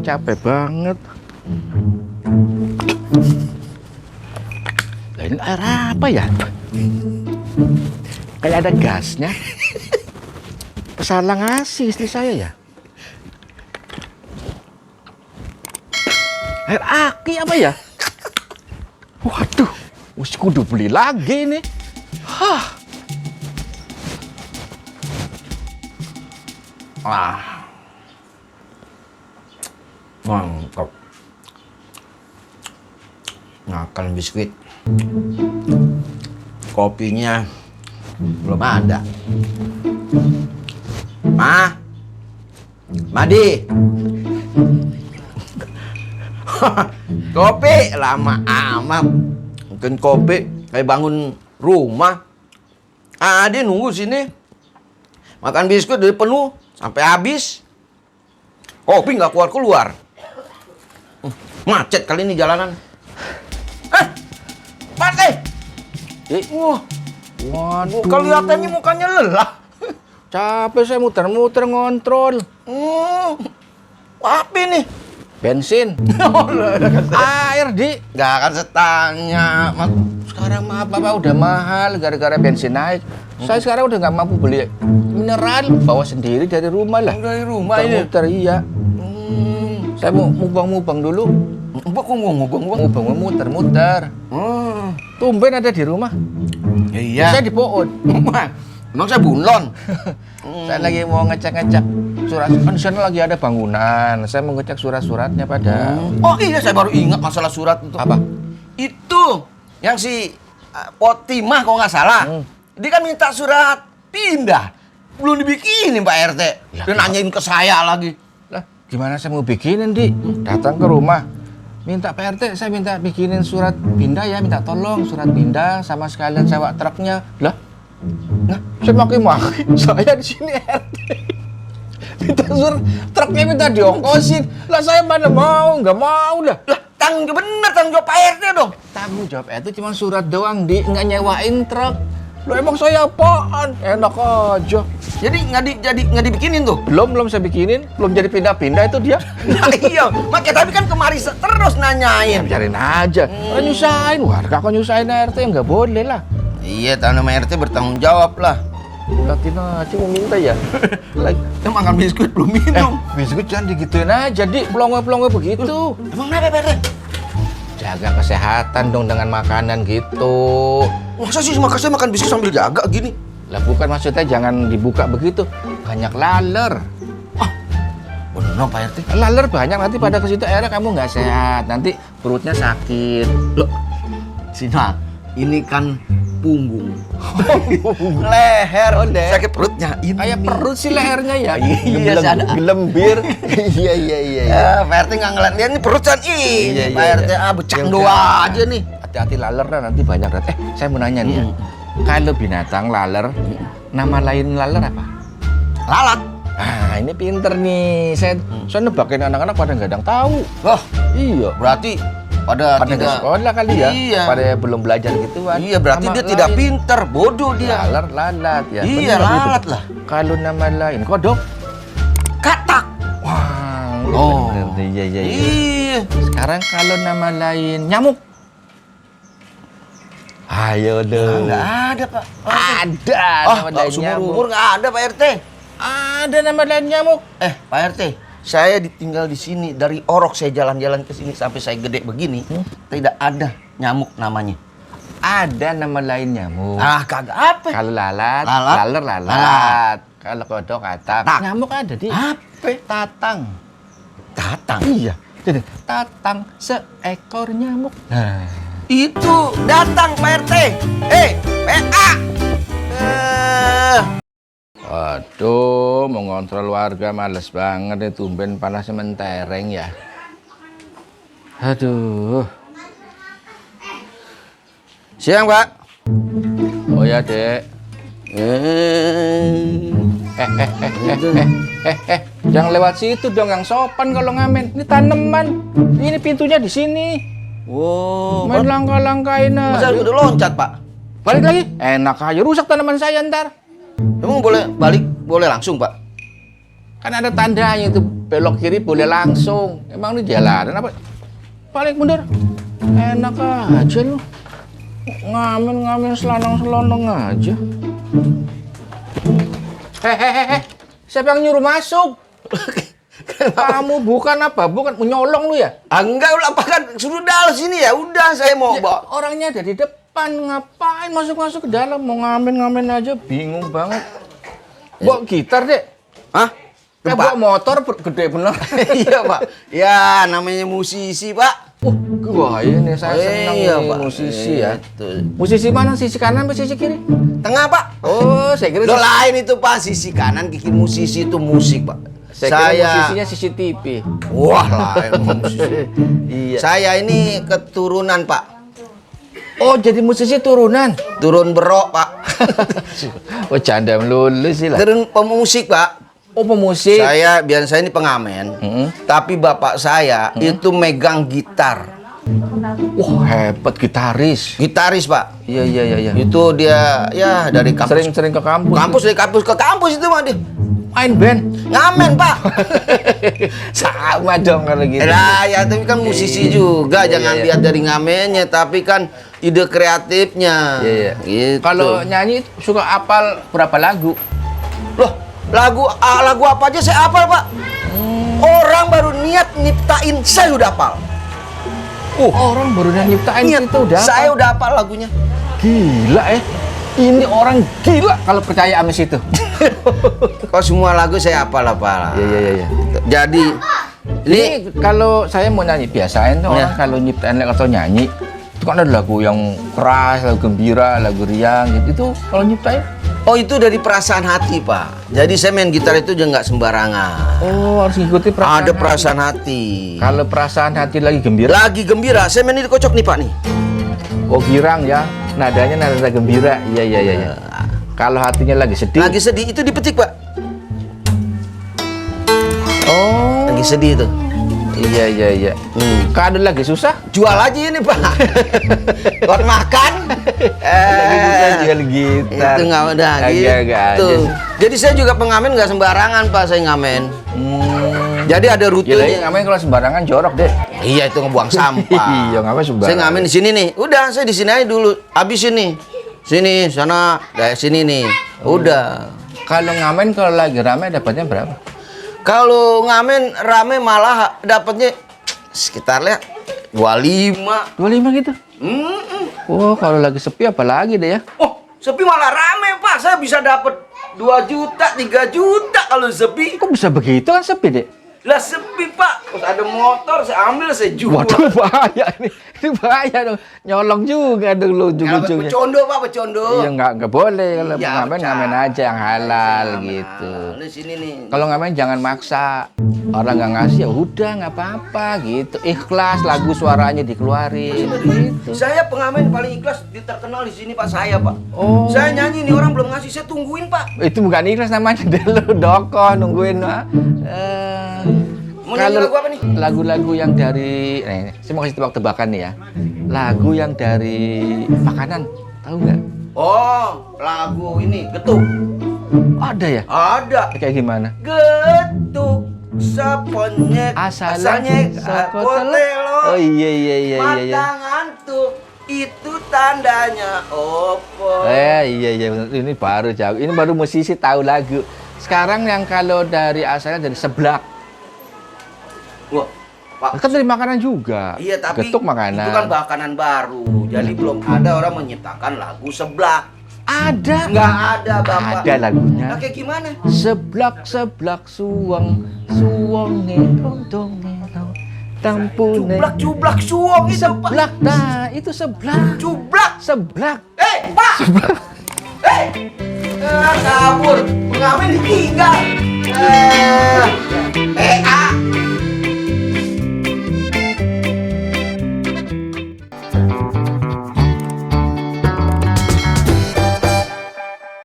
capek banget. Lah ini air apa ya? Kayak ada gasnya. Salah ngasih istri saya ya. Air aki apa ya? Waduh, mesti kudu beli lagi nih. Hah. Wah. Mantap. Makan biskuit. Kopinya belum ada. Madi. Kopi lama amat. Mungkin kopi kayak bangun rumah. Adi nunggu sini. Makan biskuit dari penuh sampai habis. Kopi nggak keluar-keluar. Macet kali ini jalanan. Pate. Wah. Waduh. Kelihatannya mukanya lelah. Capek saya muter-muter ngontrol. Apa nih? Bensin. Air, Di. Gak akan setanya. Sekarang mah apa udah mahal gara-gara bensin naik. Saya sekarang udah nggak mampu beli mineral, bawa sendiri dari rumah lah. Dari rumah ini? Muter, iya. Saya mau mubang-mubang dulu. Mubang muter-muter. Tumben ada di rumah. Iya. Saya di Poon. Emang saya bunlon. Saya lagi mau ngecek-ngecek surat. Kan di sana lagi ada bangunan. Saya mau ngecek surat-suratnya pada. Oh iya, saya baru ingat masalah surat itu. Apa? Itu yang si Potimah kalau nggak salah. Dia kan minta surat pindah. Belum dibikinin Pak RT. Dia nanyain ke saya lagi. Lah, gimana saya mau bikinin, Di? Datang ke rumah. Minta Pak RT, saya minta bikinin surat pindah ya, minta tolong surat pindah sama sekalian sewa truknya. Lah, nah, saya maki-maki. Saya di sini RT. Minta surat truknya minta diongkosin. Lah saya mana mau, nggak mau lah. Lah, tanggung jawab Pak RT dong. Tanggung jawab itu cuma surat doang, Di, nggak nyewain truk. Lo emang saya apaan? Enak aja. Jadi nggak dibikinin tuh? Belum saya bikinin, belum jadi pindah-pindah itu dia. Nah iya, makanya tapi kan kemari terus nanyain. Biarin aja. Kan nyusahin, warga kok nyusahin RT nggak boleh lah. Iya, tanah RT bertanggung jawab lah. Liatin aja mau minta ya. Lagi kita makan biskuit belum minum. Biskuit jangan digituin aja, Di. Pelongo-pelongo begitu. Emang kenapa Pak RT? Jaga kesehatan dong dengan makanan gitu. Masa sih makasih makan biskuit sambil jaga gini? Lah bukan, maksudnya jangan dibuka begitu. Banyak laler. Bener Pak RT. Laler banyak, nanti pada ke situ akhirnya kamu nggak sehat. Nanti perutnya sakit. Loh, Sina, ini kan punggung. Leher, sakit perutnya. Ini. Kayak perut sih lehernya ya. Iya, ada. Gelembir. Iya. Ya, Pak RT nggak ngeliat dia ini perutan ini. Pak RT becang doa aja nih. Hati-hati laler dah, nanti banyak. Saya mau nanya nih ya. Kalau binatang laler, nama lain laler apa? Lalat. Ah, ini pinter nih. Saya nebakin anak-anak pada nggak ada yang tahu. Loh, Iya. berarti pada nggak tidak sekolah kali ya. Iya. Pada belum belajar gituan. Iya, berarti Nama dia tidak lain. pinter, bodoh dia. Lalat ya. Iya, Bener, lalat bener. lah. Kalau nama lain kodok. Katak. Wah. Oh. Bener. Iya. Iya. Sekarang kalau nama lain nyamuk. Ayo dong. Nggak ada Pak. Ada nama lain seumur nyamuk. umur nggak ada Pak RT. Ada nama lain nyamuk. Pak RT, saya ditinggal di sini dari orok saya jalan-jalan ke sini sampai saya gede begini, tidak ada nyamuk namanya. Ada nama lain nyamuk. Kagak apa? Kalau lalat, Lalat. laler lalat. Kalau kodok katak. Tak. Nyamuk ada di. Apa? Tatang. Tatang. Iya. Jadi, tatang seekor nyamuk. Nah, Itu datang Pak RT. PA. Waduh, mau ngontrol warga males banget nih, tumben panasnya mentereng ya. Aduh. Siang Pak. Oh ya, Dek. Jangan lewat situ dong, yang sopan kalau ngamen. Ini tanaman. Ini pintunya di sini. Wow. Main langkah-langkahin Masa aja. udah loncat Pak? Balik lagi. Enak aja, rusak tanaman saya ntar. Emang boleh balik? Boleh langsung Pak? Kan ada tandanya itu, belok kiri boleh langsung. Emang ini jalanan apa? Balik mundur. Enak aja lu. Ngamen selonong aja. Hehehe. Siapa yang nyuruh masuk? Kamu bukan apa? Bukan menyolong lu ya? Enggak, ulah kan suruh dalam sini ya. Udah saya mau Ya, bawa. orangnya ada di depan, ngapain masuk-masuk ke dalam? Mau ngamen aja, bingung banget. Bawa gitar deh. Hah? Bawa motor gede bener. Iya, Pak. Ya, namanya musisi, Pak. Wah ini saya senang Iya, nih, Pak. musisi ya. Itu. Musisi mana? Sisi kanan atau sisi kiri? Tengah, Pak. Oh, saya kira Lo lain itu, Pak. Sisi kanan kiki musisi itu musik, Pak. saya kira musisinya CCTV. Wah, lain musisi. Iya. Saya ini keturunan, Pak. Oh, jadi musisi turunan. Turun berok, Pak. Oh, canda melulu sih lah. Turun pemusik, Pak. Oh, pemusik. Saya ini pengamen. Mm-mm. Tapi bapak saya itu megang gitar. Wah, hebat gitaris. Gitaris, Pak. Iya. Itu dia ya dari kampus. Sering ke kampus. Dari kampus ke kampus itu mah dia. Main band. Ngamen, Pak. Sama dong kalau gitu. Lah, ya tapi kan musisi juga. Jangan Iya. lihat dari ngamennya, tapi kan ide kreatifnya. Iya. Gitu. Kalau nyanyi suka apal berapa lagu? Loh, lagu apa aja saya hafal, Pak. Orang baru niat nyiptain, saya udah hafal. Orang baru nyiptain Niat, itu udah. saya udah hafal lagunya. Gila Ini orang gila kalau percaya sama situ. Kok semua lagu saya hafal. Iya. Jadi Ini kalau saya mau nyanyi biasain tuh Iya. orang kalau nyiptain atau nyanyi itu kan ada lagu yang keras, lagu gembira, lagu riang gitu. Itu kalau nyiptain oh itu dari perasaan hati, Pak. Jadi saya main gitar itu juga nggak sembarangan. oh harus ngikuti perasaan. Ada perasaan hati. Kalau perasaan hati lagi gembira, Lagi gembira, saya main ini kocok nih, Pak nih. oh girang ya. Nadanya nada gembira. Iya. Kalau hatinya lagi sedih. Lagi sedih itu dipetik, Pak. Oh. Lagi sedih itu. Iya. Kalau lagi susah, Jual aja ini, Pak. Buat makan. lagi susah jual gitar. Itu nggak ada Agak-agak gitu. aja sih. Jadi saya juga pengamen nggak sembarangan, Pak. Saya ngamen. Jadi ada Gila, rutenya. ngamen kalau sembarangan jorok deh. Iya itu ngebuang sampah. Iya, ngamen sembarangan. Saya ngamen di sini nih. Udah, saya di sini aja dulu. Habis ini. Sini, sana, dari sini nih. Udah. Kalau ngamen kalau lagi ramai dapatnya berapa? Kalau ngamen rame malah dapatnya sekitar 25. 25 gitu. Oh, kalau lagi sepi apalagi deh ya. Oh, sepi malah rame, Pak. Saya bisa dapat 2 juta, 3 juta kalau sepi. Kok bisa begitu kan sepi deh? Lah sepi, Pak. Terus ada motor, saya ambil, saya jual. Waduh, bahaya ini. Ini bahaya dong. Nyolong juga dong lu Ya, ujung-ujungnya. Pecondo, Pak, pecondo. Iya, nggak boleh kalau Ya, ngamen bercanda. ngamen aja yang halal gitu. Nah, di sini nih. Kalau ngamen jangan maksa. Orang nggak ngasih ya udah nggak apa-apa gitu. Ikhlas lagu suaranya dikeluarin gitu. Saya pengamen paling ikhlas terkenal di sini, Pak, saya, Pak. Oh. Saya nyanyi nih orang belum ngasih, saya tungguin, Pak. Itu bukan ikhlas namanya deh lu doko nungguin Mau nyanyi lagu apa nih? Lagu-lagu yang dari saya mau kasih tebak-tebakan nih ya. Lagu yang dari makanan, tahu nggak? Oh, lagu ini Getuk. Ada ya? Ada. Kayak gimana? Getuk saponyek Asalnya kotelo. Oh iya. Mata ngantuk itu tandanya opo. Iya bener. Ini baru jauh. Ini baru musisi tahu lagu. Sekarang yang kalau dari asalnya dari seblak. Wah, Pak. Kan dari makanan juga. Iya, tapi Getuk makanan. itu kan makanan baru. Jadi belum ada orang menciptakan lagu seblak. Ada. Nggak ada, Bapak. Ada lagunya. Nah, kayak gimana? Seblak suwang dong tampune. Cublak suwong itu, Pak. Seblak nah itu seblak. Cublak. Seblak. Pak. Kabur. Pengamen ditinggal.